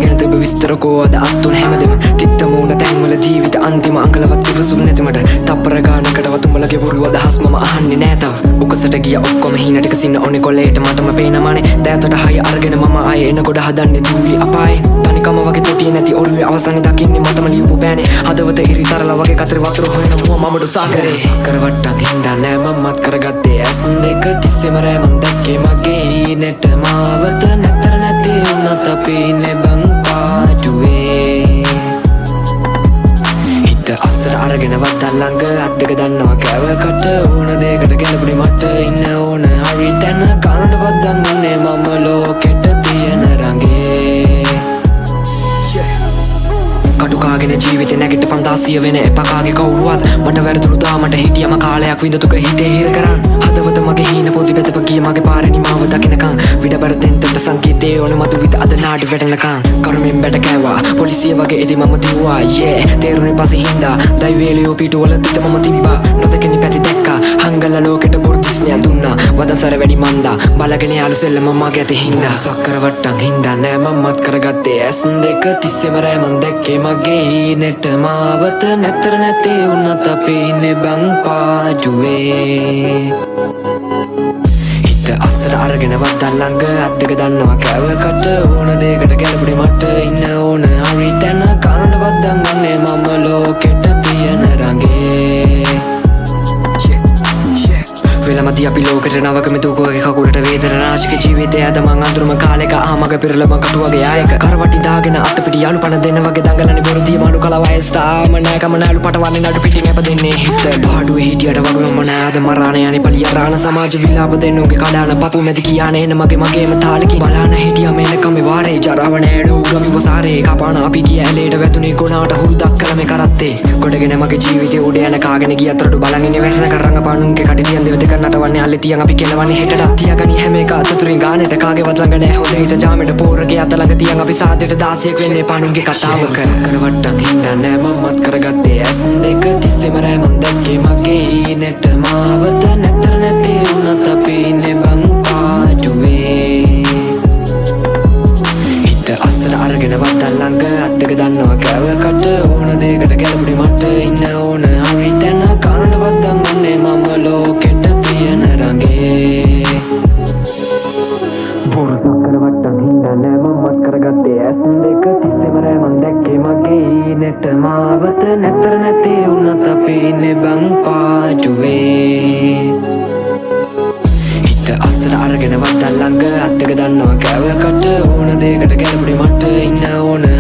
ගැන තිබ විස්තර කෝවද අත්තුන හැමදෙම තිත්ත මූුණ තැන්වල ජීවිත අන්තිම අංකලවත් ඉවසුම් නැතිමට තප්පර ගානකට වතුමලගේ පුරුව අදහස් මම අහන්නේ නෑතව උකසට ගිය ඔක්කොම හිනටික සින්න ඕනෙ කොල්ලේට මටම පේනමනේ දෑතට හය අරගෙන මම ආයේ එන ගොඩ හදන්නේ දූලි අපායේ තනිකම වගේ තොටියේ නැති ඔරුවේ අවසානේ දකින්නේ මටම ලියපු බෑනේ හදවත ඉරි තරලා වගේ කතරේ වතුර හොයන මුව මමඩු සාගරේ කරවට්ටක් හින්දා නෑ මමත් කරගත්තේ ඇස් දෙක තිස්සෙම රෑමන් දැක්කේ මගේ හීනෙට මාවත නැතර නැති වුණත් අපි ඉන්නේ බං පාටුවේ හිත අස්සර අරගෙන වත්තල් ළඟ අත් දෙක දන්නවා කෑවකට ඕන දෙයකට ගැලපුණේ මට ඉන්න ඕන හරි තැන කනට බද්දන් උන්නේ මම ලෝකෙට තියෙන රඟේ කටුකාගෙන ජීවිතේ නැගිට පන්තාසිය වෙන එපකාගේ කවුරුවත් මට වැරදුණු දාමට හිටියම කාලයක් විඳතුක හිතේ හිර කරන් හදවත මගේ හීන පොදි බෙතප ගිය මගේ පාරේ නිමාව දකින්නකන් විඩබර තෙන්තට සංකීතේ ඕන මතු විත අද නාඩි වැටෙනකන් කරුමෙන් බැට කෑවා පොලිසිය වගේ එදි මම දිව්වා තේරුනේ පස්සේ හින්දා දෛවේලියෝ පිටුවල තිත මම තිබ්බා නොදකිනි පැති දැක්කා හංගල ලෝකෙට බොර්තිස්නය දුන්නා වදසර වැඩි මන්දා බලගෙන යාළු සෙල්ලම මගේ ඇති හින්දා සක්කර වට්ටන් හින්දා නෑ මමත් කරගත්තේ ඇස් දෙක තිස්සෙම රෑමන් දැක්කේ මගේ හීනෙට මාවත නැතර නැති වුණත් අපි ඉන්නේ බං පාටුවේ හිත අස්සර අරගෙන වත්තල් ළඟ අත් දෙක දන්නවා කෑවකට ඕන දෙයකට ගැලපුණේ මට ඉන්න ඕන හරි තැන කනට බද්දන් ගන්නේ මම ලෝකෙට තියෙන රඟේ වෙලමති අපි ලෝකට නවකම දුකෝගේ කකුලට වේදන නාශක ජීවිතය ඇද මං අඳුරම කාලෙක ආමග පිරලම කටුවගේ ආයක කරවටි දාගෙන අත පිටි යාළු පණ දෙන්න වගේ දඟලන්නේ බොරුදී මාළු කලා වයසට ආම නෑකම නෑලු පටවන්නේ නඩු පිටින් අප දෙන්නේ හිත පාඩුවේ හිටියට වගේ මම නෑද මරාන යන්නේ පලිය රාණ සමාජ විලාප දෙන්නෝගේ කඩාන පපු මැදි කියානේ එන මගේම තාලකින් බලාන හිටියම එනකම වාරේ ජරාව නෑඩු උරමි වසාරේ කපාන අපි ගිය ඇලේට වැතුනේ ගොනාට හුරුදක් කරමේ කරත්තේ ගොඩගෙන මගේ ජීවිතේ උඩ යන කාගෙන ගිය අතරට බලන් ඉන්නේ වැටෙන කරංග පානුන්ගේ කඩි තියන් දෙවද නටවන්නේ අල්ලේ තියන් අපි කෙලවන්නේ හෙටට තියාගනි හැම එක අතතුරින් ගානෙට කාගේවත් ළඟ නැහැ හොඳ හිත ජාමෙට පෝරගේ අත ළඟ තියන් අපි සාදෙට 16ක් වෙන්නේ පානුන්ගේ කතාවක කරවට්ටන් හින්දා නෑ මමත් කරගත්තේ ඇස් දෙක තිස්සෙම රෑමන් දැක්කේ මගේ හීනෙට මාවත නැතර නැති වුණත් අපි ඉන්නේ බං පාටුවේ හිත අස්සර අරගෙන වත්තල් ළඟ අත් දෙක දන්නවා කෑවකට ඕන දෙයකට ගැලපුණේ මට ඉන්න ඕන හරි තැන කනට බද්දන් උන්නේ මම ලෝකෙට තියෙන රඟේ බොරු සක්කර වට්ටන් හින්දා නෑ මමත් කරගත්තේ ඇස් දෙක තිස්සෙම රෑමන් දැක්කේ මගේ හීනෙට මාවත නැතර නැති වුණත් අපි ඉන්නේ බං පාටුවේ හිත අස්සර අරගෙන වත්තල් ළඟ අත් දෙක දන්නවා කෑවකට ඕන දෙයකට ගැලපුණේ මට ඉන්න ඕන